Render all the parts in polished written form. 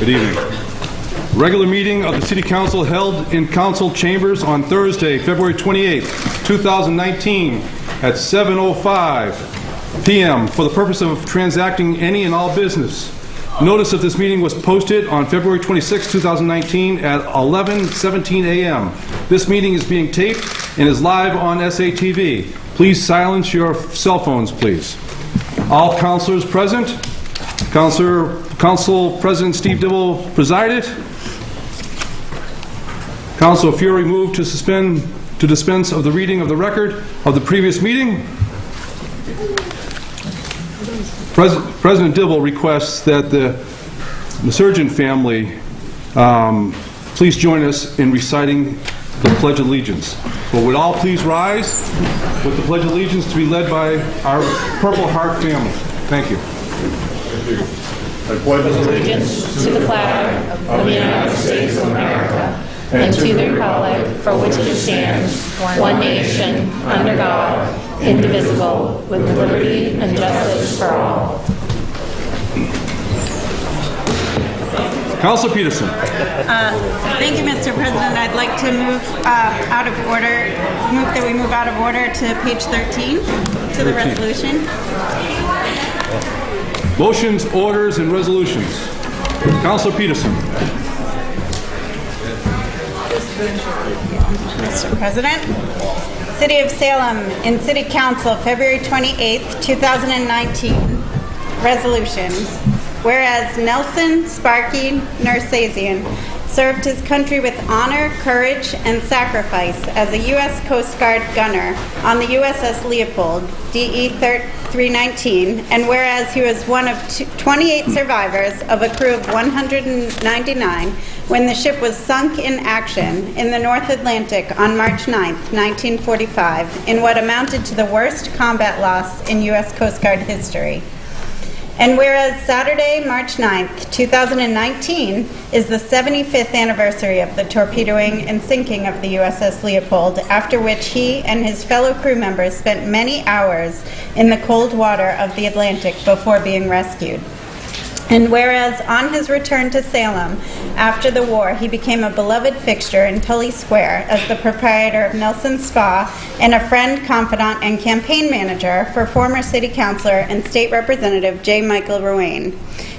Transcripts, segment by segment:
Good evening. Regular meeting of the City Council held in council chambers on Thursday, February 28, 2019 at 7:05 p.m. for the purpose of transacting any and all business. Notice of this meeting was posted on February 26, 2019 at 11:17 a.m. This meeting is being taped and is live on SATV. Please silence your cell phones, please. All councilors present. Council President Steve Dibble presided. Councilor Fury moved to dispense of the reading of the record of the previous meeting. President Dibble requests that the Nersasian family please join us in reciting the Pledge of Allegiance. So would all please rise with the Pledge of Allegiance to be led by our Purple Heart family. Thank you. I pledge allegiance to the flag of the United States of America and to the republic for which it stands, one nation, under God, indivisible, with liberty and justice for all. Councilor Peterson. Thank you, Mr. President. I'd like to move out of order, that we move out of order to page 13, to the resolution. Motions, orders, and resolutions. Councilor Peterson. Mr. President, City of Salem in City Council, February 28th, 2019. Resolution. Whereas Nelson Sparky Nersasian served his country with honor, courage, and sacrifice as a U.S. Coast Guard gunner on the USS Leopold, DE 319, and whereas he was one of 28 survivors of a crew of 199 when the ship was sunk in action in the North Atlantic on March 9, 1945, in what amounted to the worst combat loss in U.S. Coast Guard history. And whereas Saturday, March 9th, 2019 is the 75th anniversary of the torpedoing and sinking of the USS Leopold, after which he and his fellow crew members spent many hours in the cold water of the Atlantic before being rescued. And whereas on his return to Salem after the war, he became a beloved fixture in Tully Square as the proprietor of Nelson's Spa and a friend, confidant, and campaign manager for former city councilor and state representative J. Michael Ruane.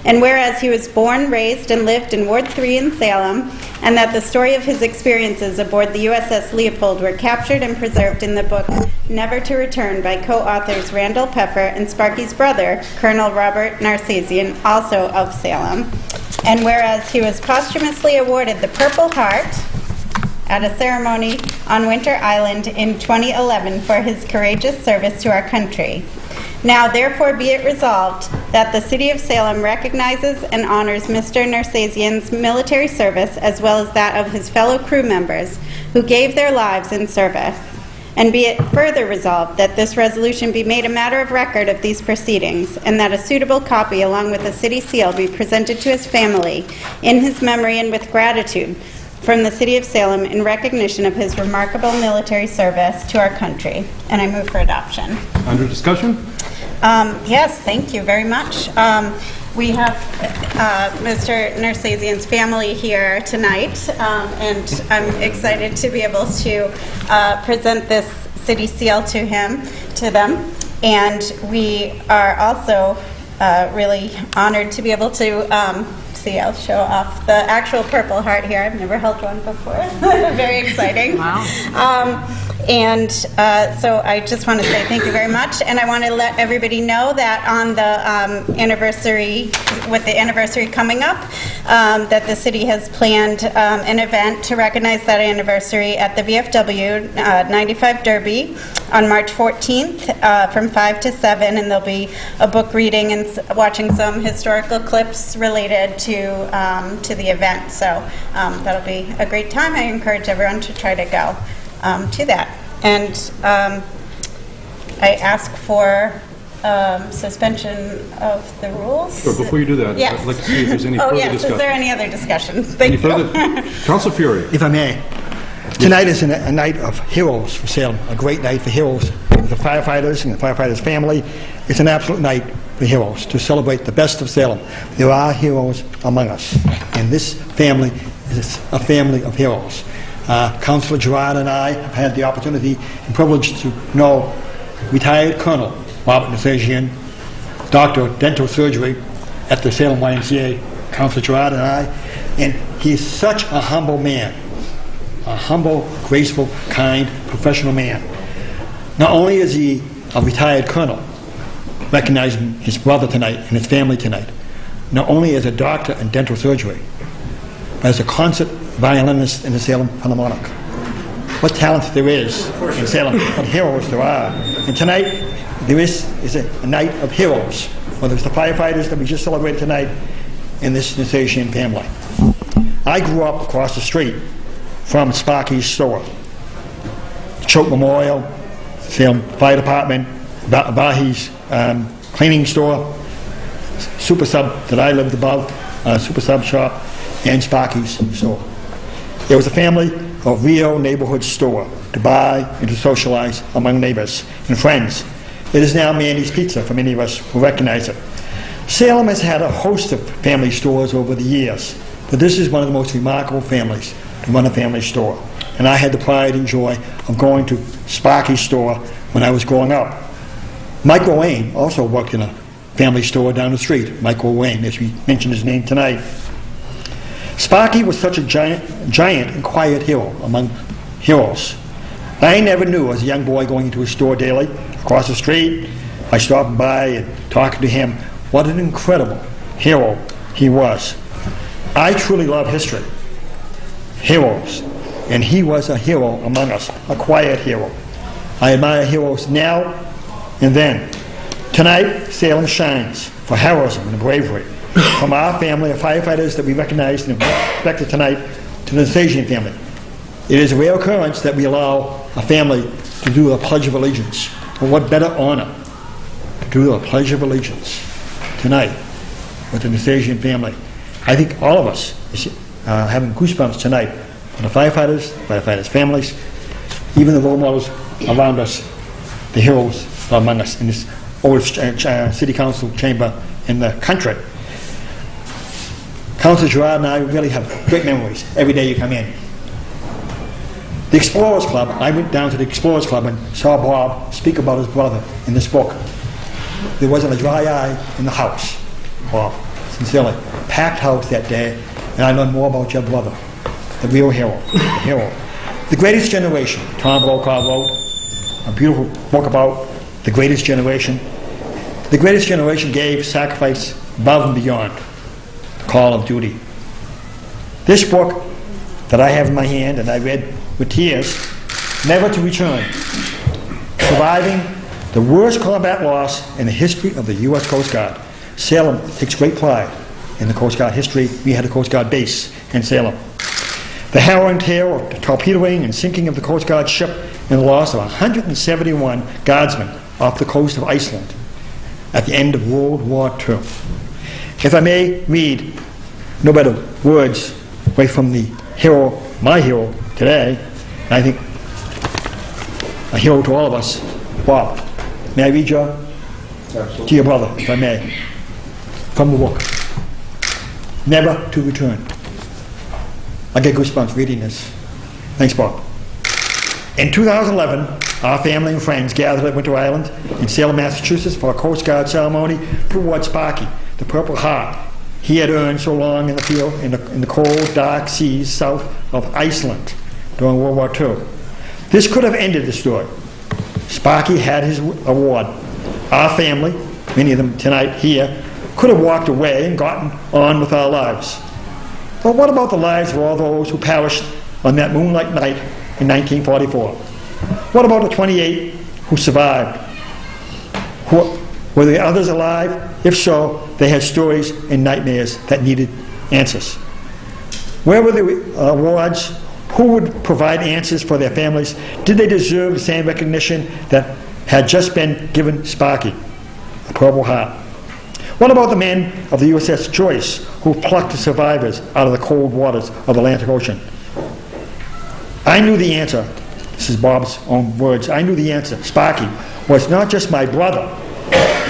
And whereas he was born, raised, and lived in Ward 3 in Salem, and that the story of his experiences aboard the USS Leopold were captured and preserved in the book Never to Return by co-authors Randall Peffer and Sparky's brother, Colonel Robert Nersasian, also of Salem. And whereas he was posthumously awarded the Purple Heart at a ceremony on Winter Island in 2011 for his courageous service to our country. Now, therefore, be it resolved that the City of Salem recognizes and honors Mr. Nersasian's military service as well as that of his fellow crew members who gave their lives in service. And be it further resolved that this resolution be made a matter of record of these proceedings, and that a suitable copy along with a city seal be presented to his family in his memory and with gratitude from the City of Salem in recognition of his remarkable military service to our country. And I move for adoption. Under discussion? Yes, thank you very much. We have Mr. Nersasian's family here tonight, and I'm excited to be able to present this city seal to them. And we are also really honored to be able to see, I'll show off the actual Purple Heart here. I've never held one before. Very exciting. Wow. And so I just want to say thank you very much. And I want to let everybody know that on the anniversary, with the anniversary coming up, that the city has planned an event to recognize that anniversary at the VFW 95 Derby on March 14th from 5 to 7. And there'll be a book reading and watching some historical clips related to the event. So that'll be a great time. I encourage everyone to try to go to that. And I ask for suspension of the rules. Sure, before you do that, yes. I'd like to see if there's any further discussion. Is there any other discussion? Thank you. Councilor Fury. If I may, tonight is a night of heroes for Salem, a great night for heroes, the firefighters and the firefighters' family. It's an absolute night for heroes, to celebrate the best of Salem. There are heroes among us, and this family is a family of heroes. Councilor Gerard and I have had the opportunity and privilege to know retired Colonel Robert Nersasian, Doctor of Dental Surgery at the Salem YMCA, Councilor Gerard and I, and he is such a humble man, a humble, graceful, kind, professional man. Not only is he a retired colonel, recognizing his brother tonight and his family tonight, not only as a doctor in dental surgery, but as a concert violinist in the Salem Philharmonic. What talent there is in Salem, what heroes there are. And tonight, there is a night of heroes, whether it's the firefighters that we just celebrated tonight in this Nersasian family. I grew up across the street from Sparky's store, Choke Memorial, Salem Fire Department, Bahi's cleaning store, Super Sub that I lived above, Super Sub shop, and Sparky's store. It was a family of real neighborhood store to buy and to socialize among neighbors and friends. It is now Mandy's Pizza for many of us who recognize it. Salem has had a host of family stores over the years, but this is one of the most remarkable families to run a family store. And I had the pride and joy of going to Sparky's store when I was growing up. Michael Wayne also worked in a family store down the street. Michael Wayne, as we mentioned his name tonight. Sparky was such a giant and quiet hero among heroes. I never knew as a young boy going into his store daily, across the street, by stopping by and talking to him, what an incredible hero he was. I truly love history, heroes, and he was a hero among us, a quiet hero. I admire heroes now and then. Tonight, Salem shines for heroism and bravery. From our family of firefighters that we recognized and respected tonight to the Nersasian family. It is a rare occurrence that we allow a family to do a Pledge of Allegiance. Well, what better honor to do a Pledge of Allegiance tonight with the Nersasian family. I think all of us are having goosebumps tonight for the firefighters' families, even the role models around us, the heroes among us in this oldest city council chamber in the country. Councilor Gerard and I really have great memories every day you come in. The Explorers Club, I went down to the Explorers Club and saw Bob speak about his brother in this book. There wasn't a dry eye in the house, Bob, sincerely. Packed house that day, and I learned more about your brother, the real hero, the hero. The Greatest Generation, Tom Brokaw wrote a beautiful book about the Greatest Generation. The Greatest Generation gave sacrifice above and beyond the call of duty. This book that I have in my hand and I read with tears, Never to Return, surviving the worst combat loss in the history of the U.S. Coast Guard. Salem takes great pride in the Coast Guard history. We had a Coast Guard base in Salem. The harrowing tale of the torpedoing and sinking of the Coast Guard ship and the loss of 171 guardsmen off the coast of Iceland at the end of World War II. If I may read no better words right from the hero, my hero today, and I think a hero to all of us, Bob. May I read to your brother, if I may, from the book, Never to Return. I get goosebumps reading this. Thanks, Bob. In 2011, our family and friends gathered at Winter Island in Salem, Massachusetts for a Coast Guard ceremony to award Sparky the Purple Heart he had earned so long in the field in the cold, dark seas south of Iceland during World War II. This could have ended the story. Sparky had his award. Our family, many of them tonight here, could have walked away and gotten on with our lives. But what about the lives of all those who perished on that moonlight night in 1944? What about the 28 who survived? Were the others alive? If so, they had stories and nightmares that needed answers. Where were the awards? Who would provide answers for their families? Did they deserve the same recognition that had just been given Sparky, a Purple Heart? What about the men of the USS Joyce who plucked the survivors out of the cold waters of the Atlantic Ocean? I knew the answer. This is Bob's own words. I knew the answer. Sparky was not just my brother.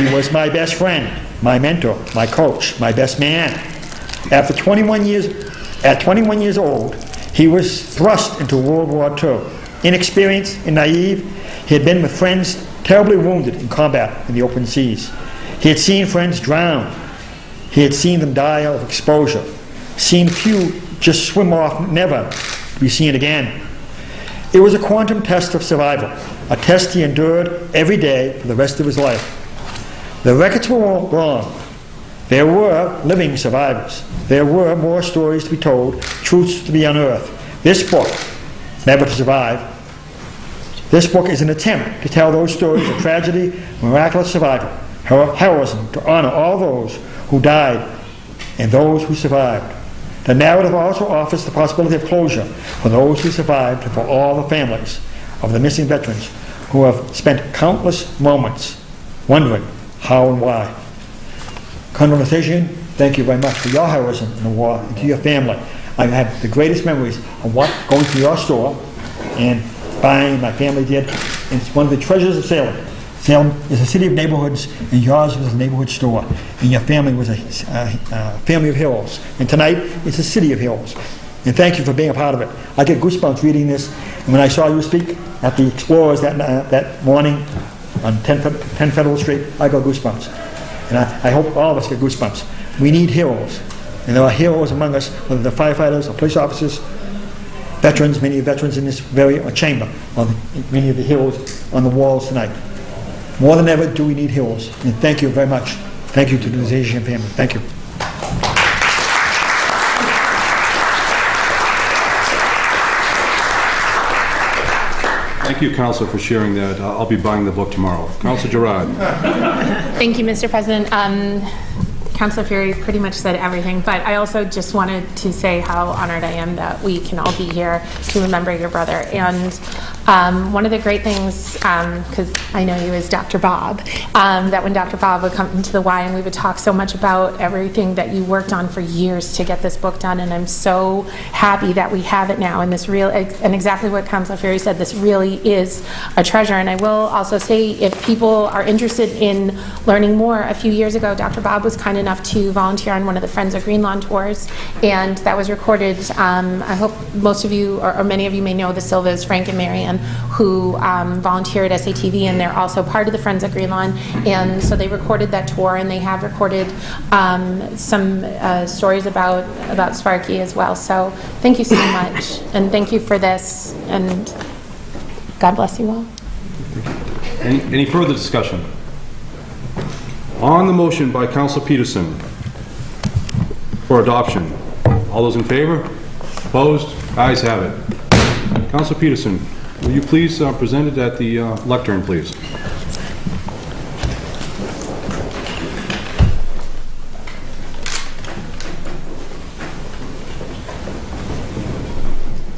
He was my best friend, my mentor, my coach, my best man. At 21 years old, he was thrust into World War II. Inexperienced and naive, he had been with friends terribly wounded in combat in the open seas. He had seen friends drown. He had seen them die of exposure. Seen few just swim off, never to be seen again. It was a quantum test of survival, a test he endured every day for the rest of his life. The records were all wrong. There were living survivors. There were more stories to be told, truths to be unearthed. This book, Never to Survive, this book is an attempt to tell those stories of tragedy, miraculous survival, heroism, to honor all those who died and those who survived. The narrative also offers the possibility of closure for those who survived and for all the families of the missing veterans who have spent countless moments wondering how and why. Colonel Nersasian, thank you very much for your heroism in the war and to your family. I have the greatest memories of going to your store and buying, my family did. And it's one of the treasures of Salem. Salem is a city of neighborhoods, and yours was a neighborhood store. And your family was a family of heroes. And tonight, it's a city of heroes. And thank you for being a part of it. I get goosebumps reading this. And when I saw you speak at the Explorers that morning on 10 Federal Street, I got goosebumps. And I hope all of us get goosebumps. We need heroes. And there are heroes among us, whether they're firefighters or police officers, veterans, many veterans in this very chamber, or many of the heroes on the walls tonight. More than ever do we need heroes. And thank you very much. Thank you to the Nersasian family. Thank you. Thank you, Council, for sharing that. I'll be buying the book tomorrow. Council Gerard. Thank you, Mr. President. Councilor Fury pretty much said everything, but I also just wanted to say how honored I am that we can all be here to remember your brother. And one of the great things, because I know you as Dr. Bob, that when Dr. Bob would come into the Y and we would talk so much about everything that you worked on for years to get this book done, and I'm so happy that we have it now. And this and exactly what Councilor Fury said, this really is a treasure. And I will also say, if people are interested in learning more, a few years ago, Dr. Bob was kind enough to volunteer on one of the Friends of Green Lawn tours, and that was recorded. I hope most of you, or many of you, may know the Silvas, Frank and Marianne, who volunteer at SATV, and they're also part of the Friends of Green Lawn, and so they recorded that tour, and they have recorded some stories about Sparky as well. So thank you so much, and thank you for this, and God bless you all. Any further discussion? On the motion by Councilor Peterson for adoption, all those in favor? Opposed? Ayes have it. Councilor Peterson, will you please present it at the lectern, please?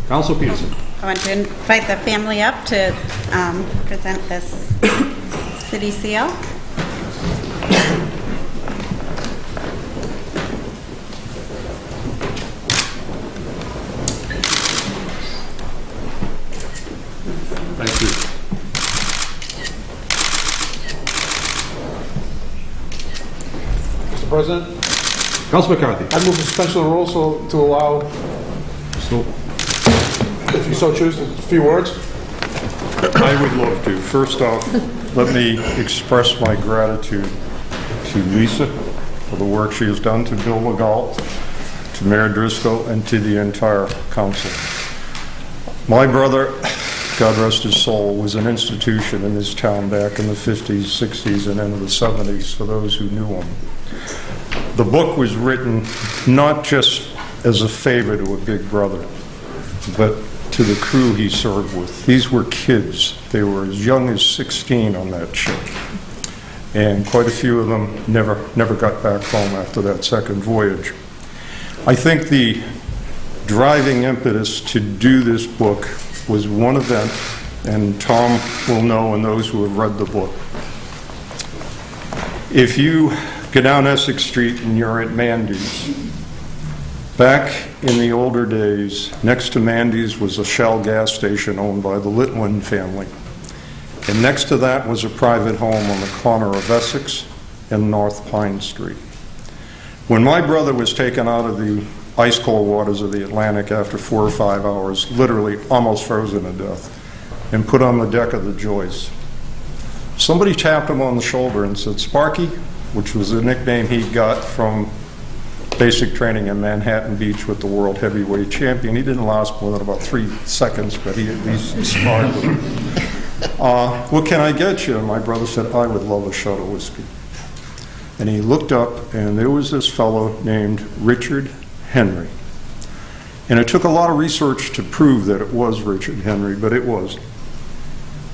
Councilor Peterson. I want to invite the family up to present this city seal. Thank you. Mr. President, Councilor McCarthy. I move suspension of the rules so to allow, So, if you so choose, a few words. I would love to. First off, let me express my gratitude to Lisa for the work she has done, to Bill Legault, to Mayor Driscoll, and to the entire council. My brother, God rest his soul, was an institution in this town back in the 50s, 60s, and into the 70s for those who knew him. The book was written not just as a favor to a big brother, but to the crew he served with. These were kids. They were as young as 16 on that ship. And quite a few of them never got back home after that second voyage. I think the driving impetus to do this book was one event, and Tom will know, and those who have read the book. If you go down Essex Street and you're at Mandy's, back in the older days, next to Mandy's was a Shell gas station owned by the Litwin family. And next to that was a private home on the corner of Essex and North Pine Street. When my brother was taken out of the ice-cold waters of the Atlantic after 4 or 5 hours, literally almost frozen to death, and put on the deck of the Joyce, somebody tapped him on the shoulder and said, "Sparky," which was a nickname he got from basic training in Manhattan Beach with the world heavyweight champion. He didn't last more than about 3 seconds, but he at least sparred with him. "What can I get you?" And my brother said, "I would love a shot of whiskey." And he looked up, and there was this fellow named Richard Henry. And it took a lot of research to prove that it was Richard Henry, but it was.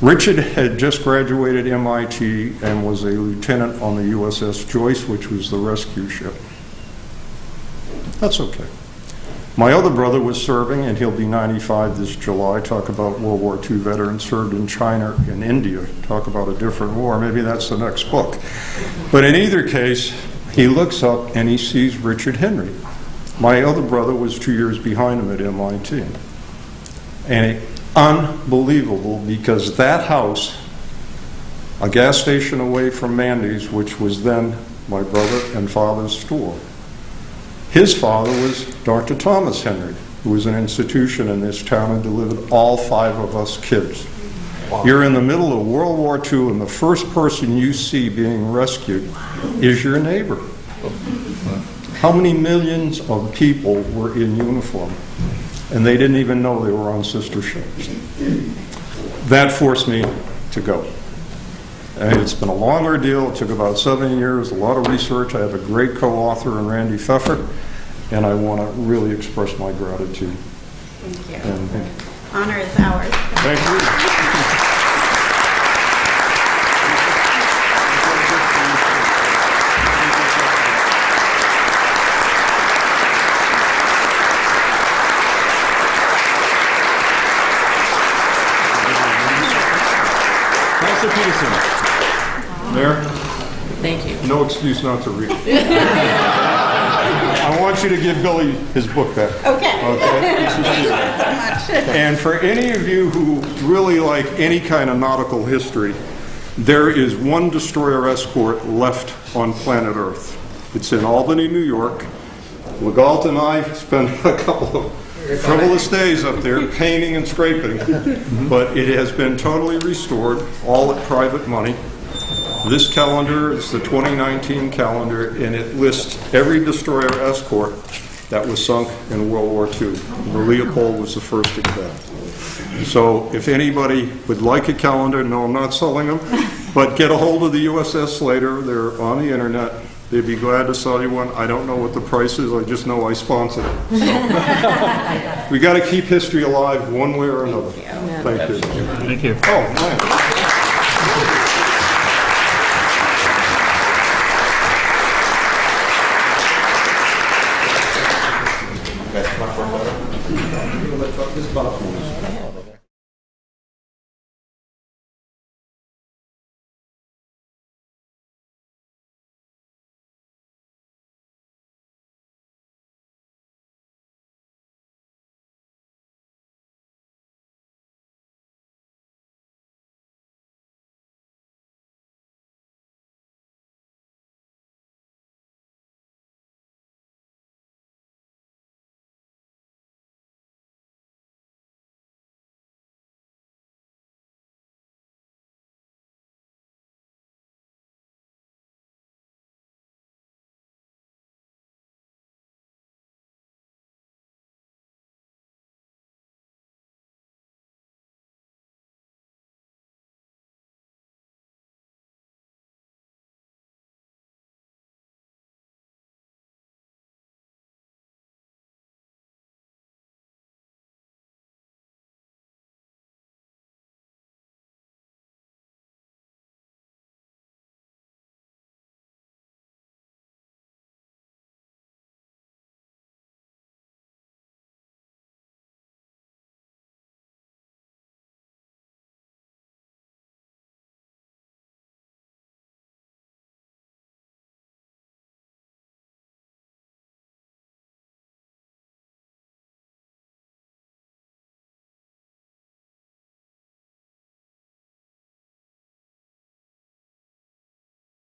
Richard had just graduated MIT and was a lieutenant on the USS Joyce, which was the rescue ship. That's okay. My other brother was serving, and he'll be 95 this July. Talk about World War II veteran, served in China and India. Talk about a different war. Maybe that's the next book. But in either case, he looks up and he sees Richard Henry. My other brother was 2 years behind him at MIT. And unbelievable, because that house, a gas station away from Mandy's, which was then my brother and father's store, his father was Dr. Thomas Henry, who was an institution in this town and delivered all 5 of us kids. Wow. You're in the middle of World War II, and the first person you see being rescued is your neighbor. How many millions of people were in uniform, and they didn't even know they were on sister ships? That forced me to go. And it's been a long ordeal. It took about 7 years, a lot of research. I have a great co-author in Randy Pfeffer, and I want to really express my gratitude. Thank you. And Honor is ours. thank you. Councilor Peterson. Mayor? Thank you. No excuse not to read. I want you to give Billy his book back. Okay. Okay? Thank you so much. And for any of you who really like any kind of nautical history, there is one destroyer escort left on planet Earth. It's in Albany, New York. Legault and I spent a couple of frivolous days up there painting and scraping, but it has been totally restored, all at private money. This calendar is the 2019 calendar, and it lists every destroyer escort that was sunk in World War II. The Leopold was the first example. So if anybody would like a calendar, no, I'm not selling them, but get a hold of the USS Slater. They're on the internet. They'd be glad to sell you one. I don't know what the price is. I just know I sponsored it. So. We got to keep history alive one way or another. Thank you. Thank you. Oh, man. This is about